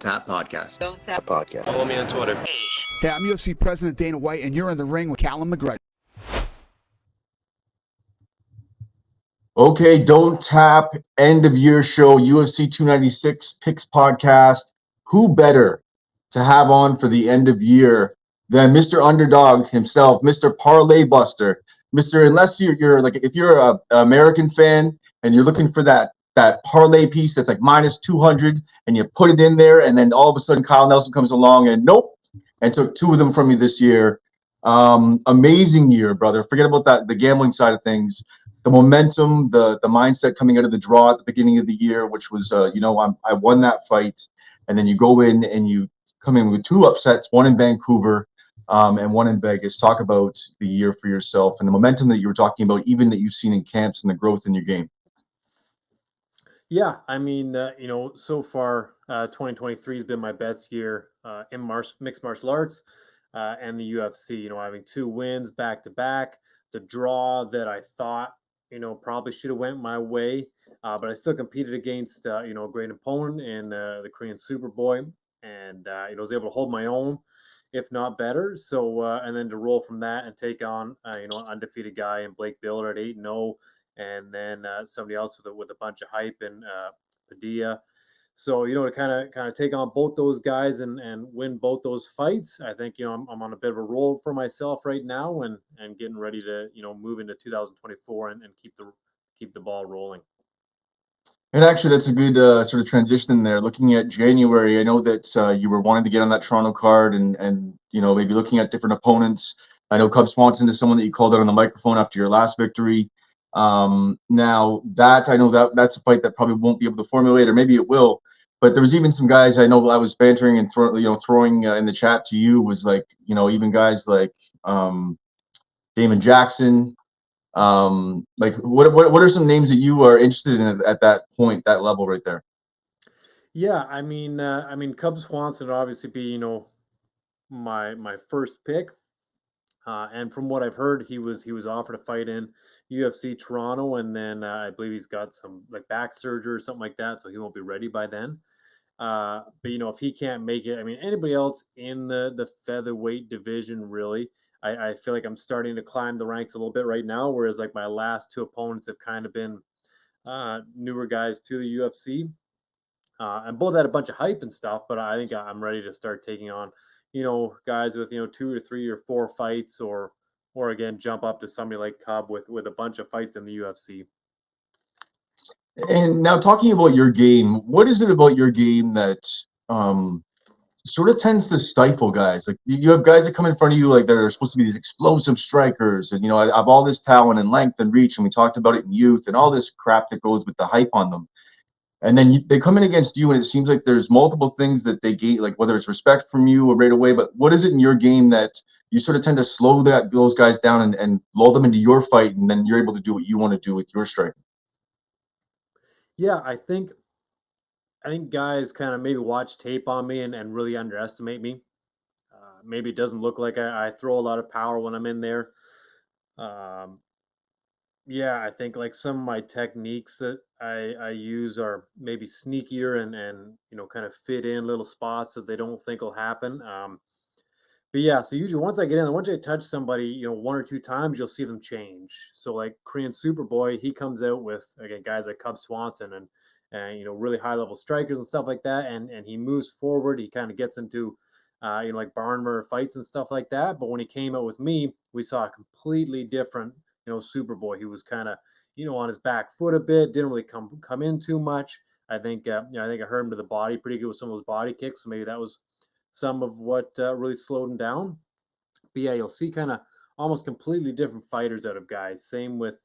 Donttap podcast. Donttap podcast. Follow me on Twitter. Hey, I'm UFC President Dana White, and you're in the ring with Calumn McGregor. Okay, Donttap end of year show, UFC 296 picks podcast. Who better to have on for the end of year than Mr. Underdog himself, Mr. Parlay Buster, unless you're like, if you're a American fan and you're looking for that parlay piece that's like minus 200 and you put it in there, and then all of a sudden Kyle Nelson comes along and nope, and took two of them from you this year. Amazing year, brother. Forget about that, the gambling side of things. The momentum, the mindset coming out of the draw at the beginning of the year, which was, I won that fight. And then you go in and you come in with two upsets, one in Vancouver and one in Vegas. Talk about the year for yourself and the momentum that you were talking about, even that you've seen in camps and the growth in your game. Yeah, I mean, so far, 2023 has been my best year in mixed martial arts and the UFC. Having two wins back to back, the draw that I thought, probably should have went my way, but I still competed against, a great opponent in the Korean Superboy, and was able to hold my own, if not better. So, and then to roll from that and take on, an undefeated guy in Blake Biller at 8-0, and then somebody else with a bunch of hype in Padilla. So, to kind of take on both those guys and win both those fights, I think, I'm on a bit of a roll for myself right now and getting ready to, move into 2024 and keep the ball rolling. And actually, that's a good sort of transition in there. Looking at January, I know that you were wanting to get on that Toronto card and maybe looking at different opponents. I know Cub Swanson is someone that you called out on the microphone after your last victory. Now that I know that's a fight that probably won't be able to formulate, or maybe it will. But there was even some guys I know I was bantering and throwing in the chat to you, was like, even guys like Damon Jackson. Like what are some names that you are interested in at that point, that level right there? Yeah, I mean, Cub Swanson would obviously be, my first pick. And from what I've heard, he was offered a fight in UFC Toronto, and then I believe he's got some like back surgery or something like that, so he won't be ready by then. But if he can't make it, I mean, anybody else in the featherweight division, really, I feel like I'm starting to climb the ranks a little bit right now. Whereas like my last two opponents have kind of been newer guys to the UFC, and both had a bunch of hype and stuff. But I think I'm ready to start taking on, guys with 2 or 3 or 4 fights, or again jump up to somebody like Cub with a bunch of fights in the UFC. And now talking about your game, what is it about your game that sort of tends to stifle guys? Like you have guys that come in front of you like they're supposed to be these explosive strikers, and I have all this talent and length and reach, and we talked about it in youth and all this crap that goes with the hype on them. And then they come in against you, and it seems like there's multiple things that they gain, like whether it's respect from you or right away. But what is it in your game that you sort of tend to slow those guys down and lull them into your fight, and then you're able to do what you want to do with your striking? Yeah, I think guys kind of maybe watch tape on me and really underestimate me. Maybe it doesn't look like I throw a lot of power when I'm in there. Yeah, I think like some of my techniques that I use are maybe sneakier and kind of fit in little spots that they don't think will happen. But yeah, so usually once I get in there, once I touch somebody, 1 or 2 times, you'll see them change. So like Korean Superboy, he comes out with, again, guys like Cub Swanson and really high level strikers and stuff like that. And he moves forward. He kind of gets into, like barn murder fights and stuff like that. But when he came out with me, we saw a completely different, Superboy. He was kind of, on his back foot a bit, didn't really come in too much. I think I hurt him to the body pretty good with some of those body kicks. So maybe that was some of what really slowed him down. But yeah, you'll see kind of almost completely different fighters out of guys. Same with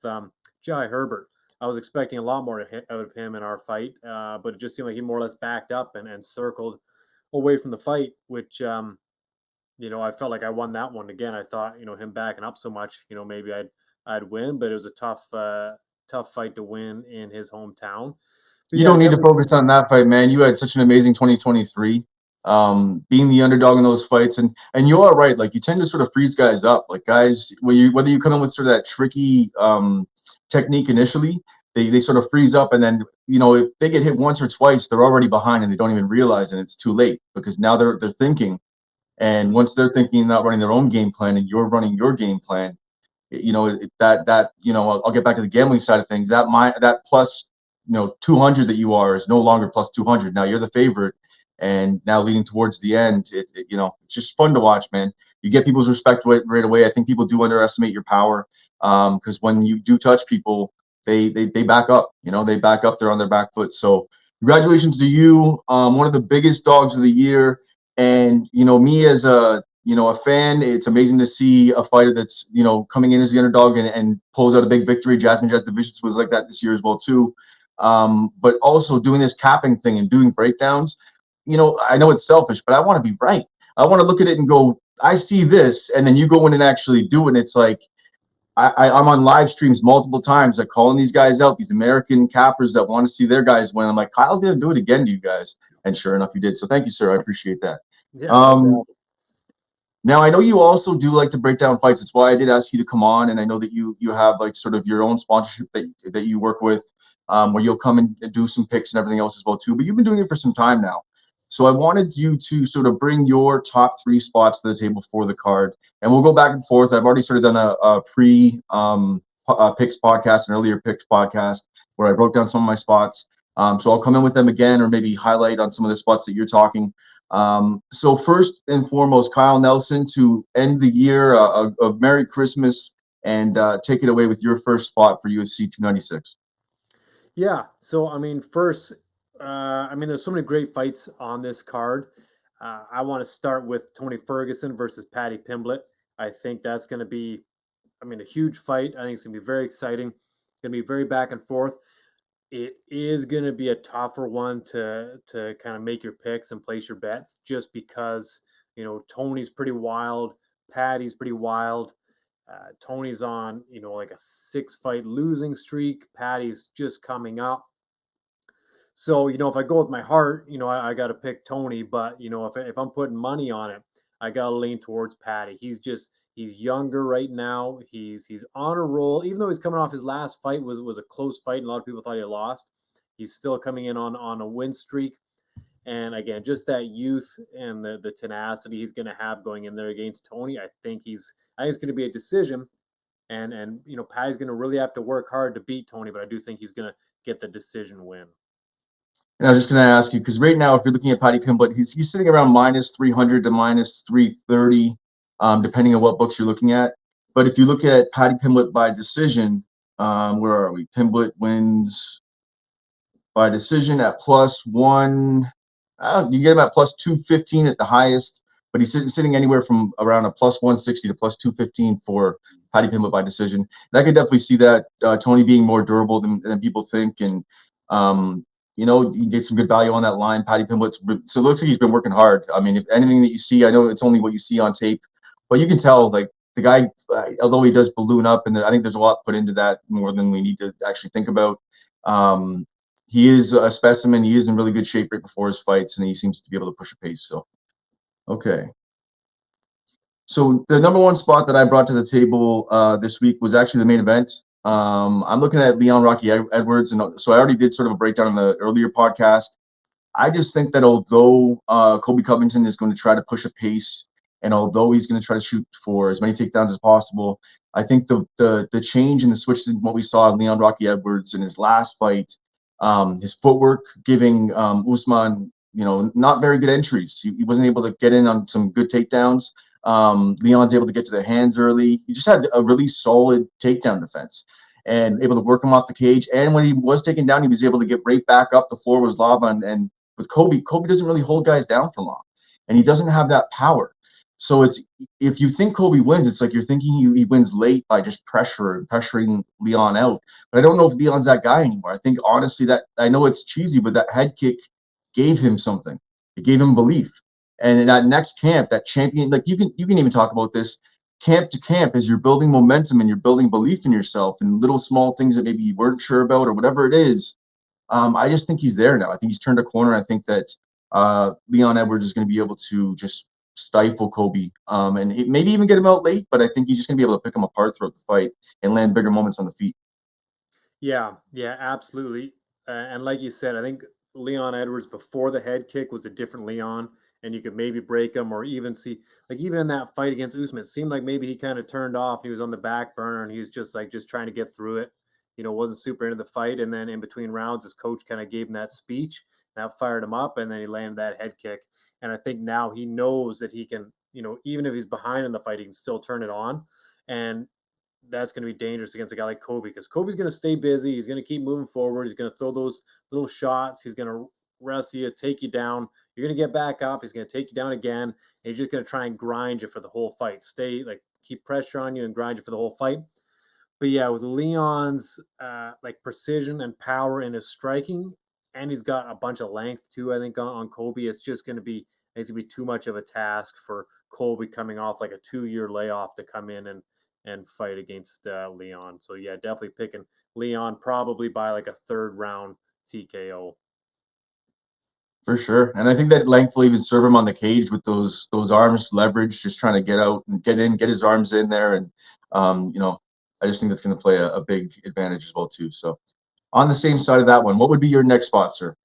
Jai Herbert. I was expecting a lot more out of him in our fight, but it just seemed like he more or less backed up and circled away from the fight, which, I felt like I won that one. Again, I thought, him backing up so much, maybe I'd win, but it was a tough fight to win in his hometown. But you don't need to focus on that fight, man. You had such an amazing 2023. Being the underdog in those fights, and you are right. Like you tend to sort of freeze guys up, like guys whether you come in with sort of that tricky technique initially, they sort of freeze up, and then if they get hit once or twice, they're already behind and they don't even realize it. It's too late because now they're thinking, and once they're thinking, not running their own game plan, and you're running your game plan, I'll get back to the gambling side of things. That plus 200 that you are is no longer plus 200. Now you're the favorite, and now leading towards the end, it's just fun to watch, man. You get people's respect right away. I think people do underestimate your power, because when you do touch people, they back up. They back up. They're on their back foot. So congratulations to you, one of the biggest dogs of the year. And me as a fan, it's amazing to see a fighter that's coming in as the underdog and pulls out a big victory. Jasmine Jasudavicius was like that this year as well too. But also doing this capping thing and doing breakdowns. I know it's selfish, but I want to be right. I want to look at it and go, I see this, and then you go in and actually do it. And it's like I'm on live streams multiple times, like calling these guys out, these American cappers that want to see their guys win. I'm like, Kyle's gonna do it again to you guys, and sure enough, you did. So thank you, sir. I appreciate that. Yeah, no problem. Now I know you also do like to break down fights. That's why I did ask you to come on, and I know that you have like sort of your own sponsorship that you work with, where you'll come and do some picks and everything else as well too. But you've been doing it for some time now, so I wanted you to sort of bring your top 3 spots to the table for the card, and we'll go back and forth. I've already sort of done a pre picks podcast, an earlier picks podcast where I broke down some of my spots. So I'll come in with them again, or maybe highlight on some of the spots that you're talking. So first and foremost, Kyle Nelson, to end the year, a Merry Christmas, and take it away with your first spot for UFC 296. Yeah. So, I mean, first, there's so many great fights on this card. I want to start with Tony Ferguson versus Paddy Pimblett. I think that's going to be, a huge fight. I think it's going to be very exciting. It's going to be very back and forth. It is going to be a tougher one to kind of make your picks and place your bets, just because, Tony's pretty wild. Paddy's pretty wild. Tony's on, like a 6-fight losing streak. Paddy's just coming up. So, if I go with my heart, I got to pick Tony. But, if I'm putting money on it, I got to lean towards Paddy. He's younger right now. He's on a roll. Even though he's coming off his last fight was a close fight and a lot of people thought he lost, he's still coming in on a win streak. And again, just that youth and the tenacity he's going to have going in there against Tony, I think it's going to be a decision. And Paddy's going to really have to work hard to beat Tony, but I do think he's going to get the decision win. And I was just going to ask you, because right now, if you're looking at Paddy Pimblett, he's sitting around minus 300 to minus 330, depending on what books you're looking at. But if you look at Paddy Pimblett by decision, where are we? Pimblett wins by decision at +1. You get him at +215 at the highest, but he's sitting anywhere from around a +160 to +215 for Paddy Pimblett by decision. And I could definitely see that Tony being more durable than people think, and you can get some good value on that line. Paddy Pimblett, so it looks like he's been working hard. I mean, if anything that you see, I know it's only what you see on tape, but you can tell, like, the guy, although he does balloon up, and I think there's a lot put into that, more than we need to actually think about. He is a specimen. He is in really good shape right before his fights, and he seems to be able to push a pace. So, okay. So the number 1 spot that I brought to the table this week was actually the main event. I'm looking at Leon Rocky Edwards, and so I already did sort of a breakdown in the earlier podcast. I just think that although Colby Covington is going to try to push a pace, and although he's going to try to shoot for as many takedowns as possible, I think the change and the switch in what we saw in Leon Rocky Edwards in his last fight, his footwork giving Usman, not very good entries. He wasn't able to get in on some good takedowns. Leon's able to get to the hands early. He just had a really solid takedown defense and able to work him off the cage. And when he was taken down, he was able to get right back up. The floor was lava. And with Colby doesn't really hold guys down for long, and he doesn't have that power. So if you think Colby wins, it's like you're thinking he wins late by just pressuring Leon out. But I don't know if Leon's that guy anymore. I think, honestly, that I know it's cheesy, but that head kick gave him something. It gave him belief. And in that next camp, that champion, like you can even talk about this camp to camp, as you're building momentum and you're building belief in yourself and little small things that maybe you weren't sure about or whatever it is. I just think he's there now. I think he's turned a corner. I think that Leon Edwards is going to be able to just stifle Colby and maybe even get him out late, but I think he's just going to be able to pick him apart throughout the fight and land bigger moments on the feet. Yeah, absolutely. And like you said, I think Leon Edwards before the head kick was a different Leon, and you could maybe break him or even see, like even in that fight against Usman, it seemed like maybe he kind of turned off. He was on the back burner and he was just like just trying to get through it. Wasn't super into the fight. And then in between rounds, his coach kind of gave him that speech that fired him up, and then he landed that head kick. And I think now he knows that he can, even if he's behind in the fight, he can still turn it on. And that's going to be dangerous against a guy like Kobe, because Kobe's going to stay busy. He's going to keep moving forward. He's going to throw those little shots. He's going to wrestle you, take you down. You're going to get back up. He's going to take you down again. And he's just going to try and grind you for the whole fight. Keep pressure on you and grind you for the whole fight. But yeah, with Leon's like precision and power in his striking, and he's got a bunch of length too, I think on Kobe, it's going to be too much of a task for Colby coming off like a 2-year layoff to come in and fight against Leon. So yeah, definitely picking Leon probably by like a 3rd round TKO. For sure. And I think that length will even serve him on the cage with those arms leverage, just trying to get out and get in, get his arms in there. And, I just think that's going to play a big advantage as well, too. So on the same side of that one, what would be your next spot, sir?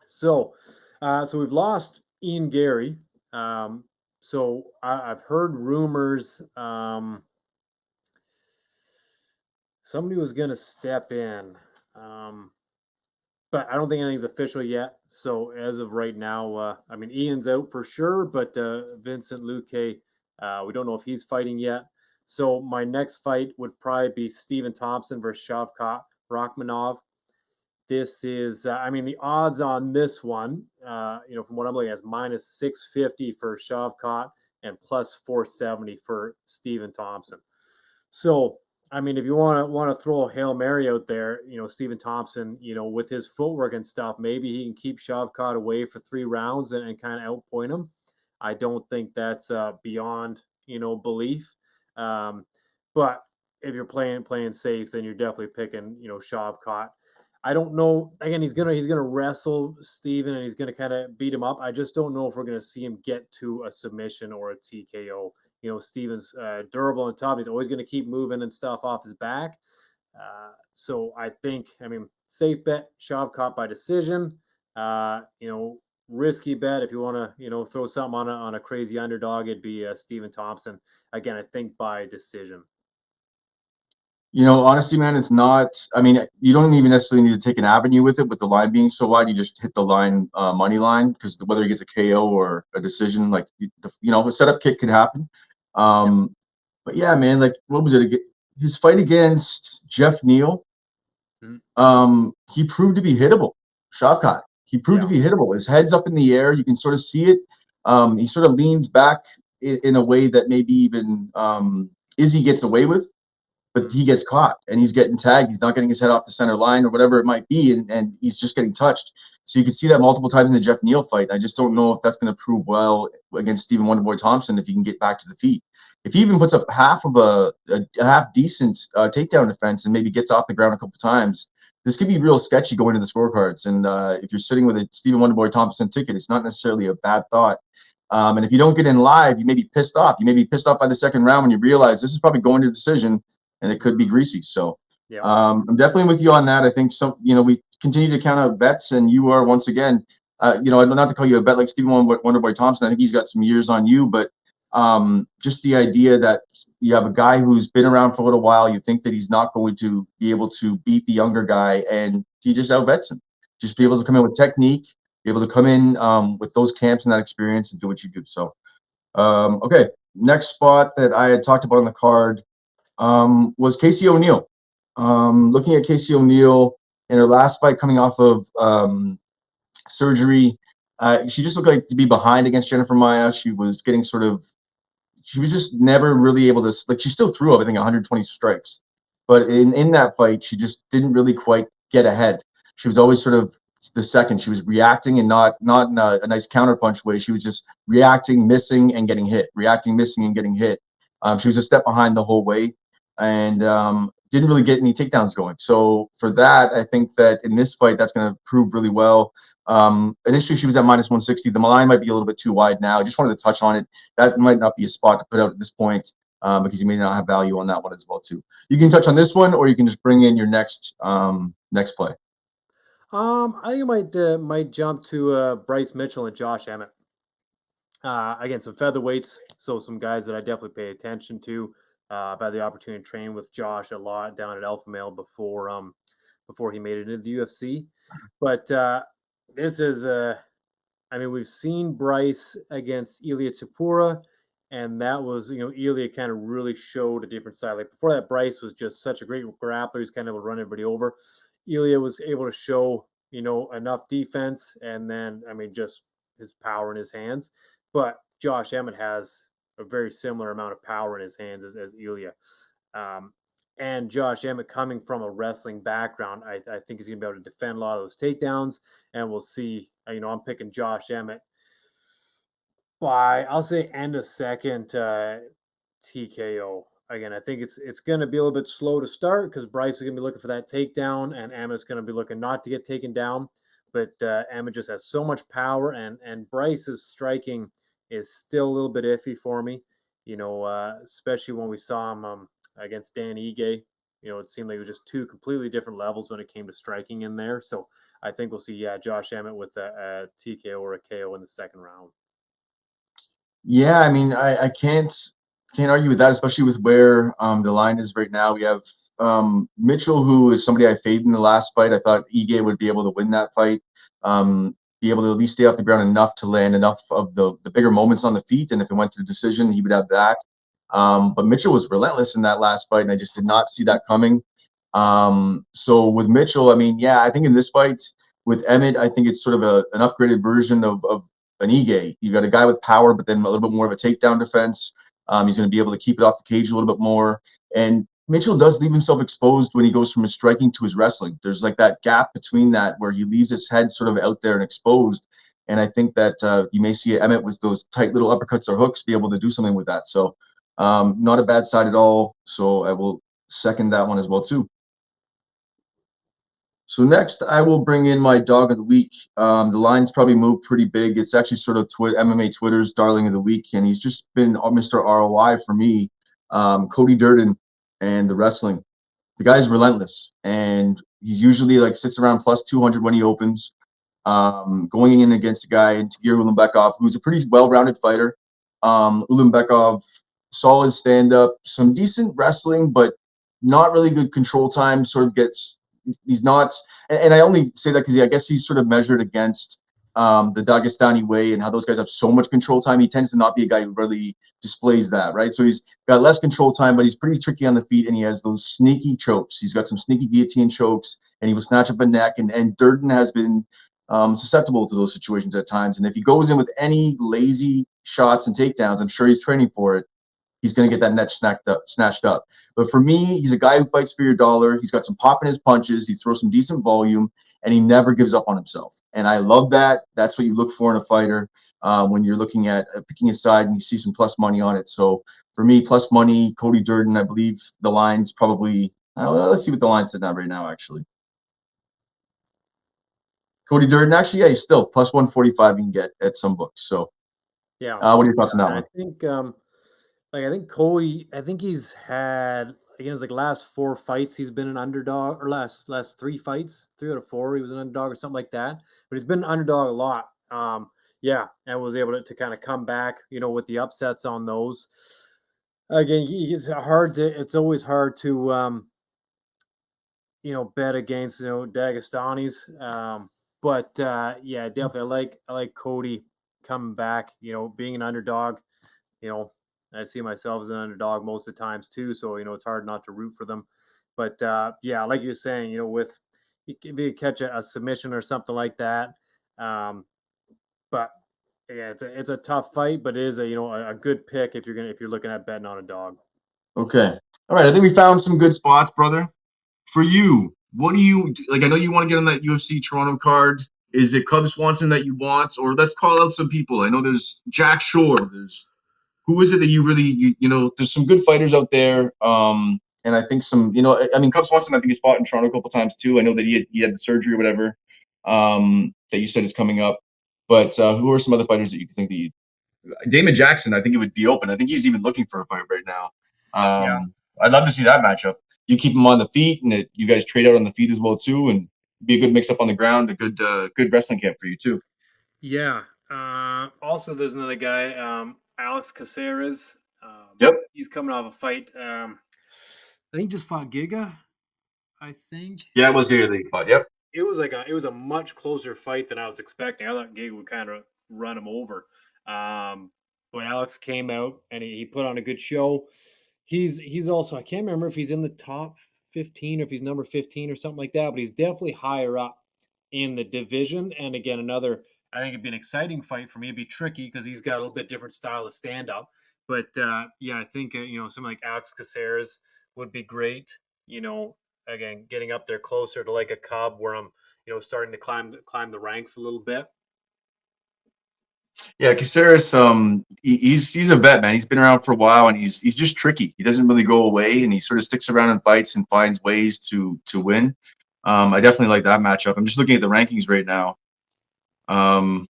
So we've lost Ian Gary. So I've heard rumors somebody was going to step in, but I don't think anything's official yet. So as of right now, Ian's out for sure, but Vincent Luque, we don't know if he's fighting yet. So my next fight would probably be Stephen Thompson versus Shavkat Rakhmonov. This is, the odds on this one, from what I'm looking at, is minus 650 for Shavkat and plus 470 for Stephen Thompson. So, if you want to throw a Hail Mary out there, Stephen Thompson, with his footwork and stuff, maybe he can keep Shavkat away for 3 rounds and kind of outpoint him. I don't think that's beyond, belief. But if you're playing safe, then you're definitely picking, Shavkat. I don't know. Again, he's gonna wrestle Steven and he's gonna kind of beat him up. I just don't know if we're gonna see him get to a submission or a TKO. Steven's durable and tough. He's always gonna keep moving and stuff off his back. So I think, safe bet, Shavkat by decision. Risky bet if you want to, throw something on a crazy underdog, it'd be Stephen Thompson. Again, I think by decision. Honestly, man, it's not. You don't even necessarily need to take an avenue with it. With the line being so wide, you just hit the line, money line, because whether he gets a KO or a decision, like a setup kick could happen. But yeah, man, like what was it? His fight against Jeff Neal, he proved to be hittable. Shavkat, he proved to be hittable. His head's up in the air. You can sort of see it. He sort of leans back in a way that maybe even Izzy gets away with. But he gets caught and he's getting tagged. He's not getting his head off the center line or whatever it might be, and he's just getting touched. So you could see that multiple times in the Jeff Neal fight. I just don't know if that's going to prove well against Stephen Wonderboy Thompson if he can get back to the feet. If he even puts up half of a half decent takedown defense and maybe gets off the ground a couple times, this could be real sketchy going into the scorecards. And if you're sitting with a Stephen Wonderboy Thompson ticket, it's not necessarily a bad thought. And if you don't get in live, you may be pissed off. You may be pissed off by the second round when you realize this is probably going to decision. And it could be greasy. So I'm definitely with you on that. I think we continue to count out bets, and you are once again, not to call you a bet like Stephen Wonderboy Thompson. I think he's got some years on you, but just the idea that you have a guy who's been around for a little while, you think that he's not going to be able to beat the younger guy, and he just outbets him. Just be able to come in with technique, be able to come in with those camps and that experience and do what you do. So, okay, next spot that I had talked about on the card was Casey O'Neill. Looking at Casey O'Neill in her last fight coming off of surgery, she just looked like to be behind against Jennifer Maia. She was just never really able to, like, she still threw up, I think, 120 strikes. But in that fight, she just didn't really quite get ahead. She was always sort of the second. She was reacting and not in a nice counterpunch way. She was just reacting, missing, and getting hit. Reacting, missing, and getting hit. She was a step behind the whole way. And didn't really get any takedowns going. So for that, I think that in this fight, that's going to prove really well. Initially, she was at minus 160. The line might be a little bit too wide now. I just wanted to touch on it. That might not be a spot to put out at this point. because you may not have value on that one as well too. You can touch on this one, or you can just bring in your next play. I think I might jump to Bryce Mitchell and Josh Emmett. Again, some featherweights, so some guys that I definitely pay attention to. I've had the opportunity to train with Josh a lot down at Alpha Male before he made it into the UFC. But this is I mean, we've seen Bryce against Ilya Tsipura, and that was, Ilya kind of really showed a different side. Like before that, Bryce was just such a great grappler. He's kind of able to run everybody over. Ilya was able to show, enough defense, and then, I mean, just his power in his hands. But Josh Emmett has a very similar amount of power in his hands as Ilya. And Josh Emmett, coming from a wrestling background, I think he's going to be able to defend a lot of those takedowns. And we'll see. I'm picking Josh Emmett by, I'll say, end of second TKO. Again, I think it's going to be a little bit slow to start because Bryce is going to be looking for that takedown, and Emmett's going to be looking not to get taken down. But Emmett just has so much power, and Bryce's striking is still a little bit iffy for me. Especially when we saw him against Dan Ige. It seemed like it was just two completely different levels when it came to striking in there. So I think we'll see, Josh Emmett with a TKO or a KO in the second round. Yeah, I mean, I can't argue with that, especially with where the line is right now. We have Mitchell, who is somebody I faded in the last fight. I thought Ige would be able to win that fight, be able to at least stay off the ground enough to land enough of the bigger moments on the feet. And if it went to the decision, he would have that. But Mitchell was relentless in that last fight, and I just did not see that coming. So with Mitchell, I mean, yeah, I think in this fight with Emmett, I think it's sort of an upgraded version of an Ige. You got a guy with power, but then a little bit more of a takedown defense. He's going to be able to keep it off the cage a little bit more. And Mitchell does leave himself exposed when he goes from his striking to his wrestling. There's like that gap between that where he leaves his head sort of out there and exposed. And I think that you may see Emmett with those tight little uppercuts or hooks be able to do something with that. So not a bad side at all. So I will second that one as well too. So next, I will bring in my dog of the week. The line's probably moved pretty big. It's actually sort of MMA Twitter's darling of the week, and he's just been Mr. ROI for me. Cody Durden and the wrestling. The guy's relentless, and he's usually like sits around plus 200 when he opens. Going in against a guy, Tagir Ulanbekov, who's a pretty well-rounded fighter. Ulanbekov, solid stand-up, some decent wrestling, but not really good control time. Sort of gets. He's not, and I only say that because I guess he's sort of measured against the Dagestani way and how those guys have so much control time. He tends to not be a guy who really displays that, right? So he's got less control time, but he's pretty tricky on the feet, and he has those sneaky chokes. He's got some sneaky guillotine chokes, and he will snatch up a neck, and Durden has been susceptible to those situations at times. And if he goes in with any lazy shots and takedowns, I'm sure he's training for it. He's going to get that net snatched up. But for me, he's a guy who fights for your dollar. He's got some pop in his punches. He throws some decent volume, and he never gives up on himself. And I love that. That's what you look for in a fighter when you're looking at picking a side and you see some plus money on it. So for me, plus money, Cody Durden, I believe the line's probably let's see what the line's at right now, actually. Cody Durden, actually, yeah, he's still plus 145 you can get at some books. So yeah, what are your thoughts on that one? I think I think Cody, I think he's had, again, it's like last 4 fights he's been an underdog, or last 3 fights, 3 out of 4 he was an underdog or something like that. But he's been an underdog a lot. Yeah, and was able to kind of come back, with the upsets on those. Again, it's always hard to bet against Dagestanis. But yeah, definitely I like Cody coming back, being an underdog. I see myself as an underdog most of the times too, so it's hard not to root for them. But yeah, like you're saying, with if you catch a submission or something like that, but yeah, it's a tough fight, but it is a good pick if you're looking at betting on a dog. Okay, all right. I think we found some good spots, brother. For you, what do you like? I know you want to get on that UFC Toronto card. Is it Cub Swanson that you want, or let's call out some people? I know there's Jack Shore. There's who is it that you really there's some good fighters out there. And I think some I mean Cub Swanson I think he's fought in Toronto a couple times too. I know that he had the surgery or whatever that you said is coming up. But who are some other fighters that you think that Damon Jackson? I think it would be open. I think he's even looking for a fight right now. Yeah. I'd love to see that matchup. You keep him on the feet, and you guys trade out on the feet as well too, and be a good mix up on the ground. A good wrestling camp for you too. Yeah. Also, there's another guy, Alex Caceres. Yep. He's coming off a fight. I think just fought Giga. I think Yeah, it was good that you fought. Yep. it was a much closer fight than I was expecting. I thought Giga would kind of run him over. But Alex came out and he put on a good show. He's also, I can't remember if he's in the top 15 or if he's number 15 or something like that, but he's definitely higher up in the division. And again, I think it'd be an exciting fight for me. It'd be tricky because he's got a little bit different style of stand up. But yeah, I think something like Alex Caceres would be great. Again, getting up there closer to like a Cub, where I'm starting to climb the ranks a little bit. Yeah, Caceres, he's a vet, man. He's been around for a while, and he's just tricky. He doesn't really go away, and he sort of sticks around in fights and finds ways to win. I definitely like that matchup. I'm just looking at the rankings right now. Lerone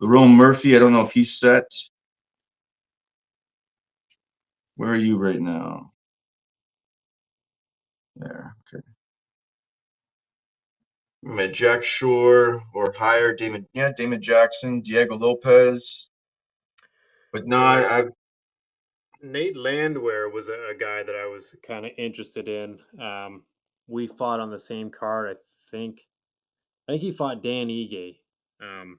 Murphy, I don't know if he's set. Where are you right now? There, okay. Jack Shore or higher, Damon Jackson, Diego Lopez. But no, Yeah, Nate Landwehr was a guy that I was kind of interested in. We fought on the same card, I think. I think he fought Dan Ige, and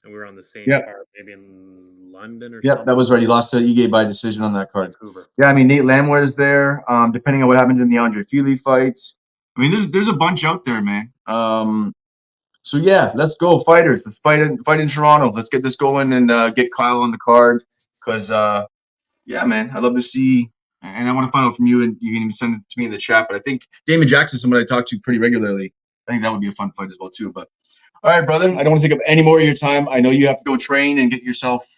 we were on the same yeah, card, maybe in London or that something. was right. He lost to Ige by decision on that card. Vancouver. Yeah, I mean Nate Landwehr is there. Depending on what happens in the Andre Fili fights, I mean there's a bunch out there, man. So yeah, let's go fighters. Let's fight in Toronto. Let's get this going and get Kyle on the card because yeah, man, I'd love to see. And I want to find out from you, and you can even send it to me in the chat. But I think Damon Jackson is somebody I talk to pretty regularly. I think that would be a fun fight as well too. But all right, brother. I don't want to take up any more of your time. I know you have to go train and get yourself,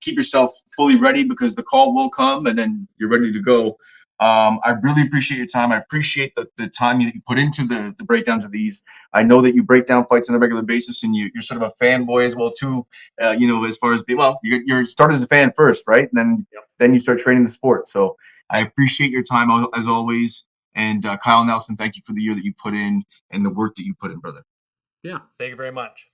keep yourself fully ready because the call will come and then you're ready to go. I really appreciate your time. I appreciate the time that you put into the breakdowns of these. I know that you break down fights on a regular basis, and you're sort of a fanboy as well too. As far as you're started as a fan first, right? And then you start training the sport. So I appreciate your time as always. And Kyle Nelson, thank you for the year that you put in and the work that you put in, brother. Yeah, thank you very much.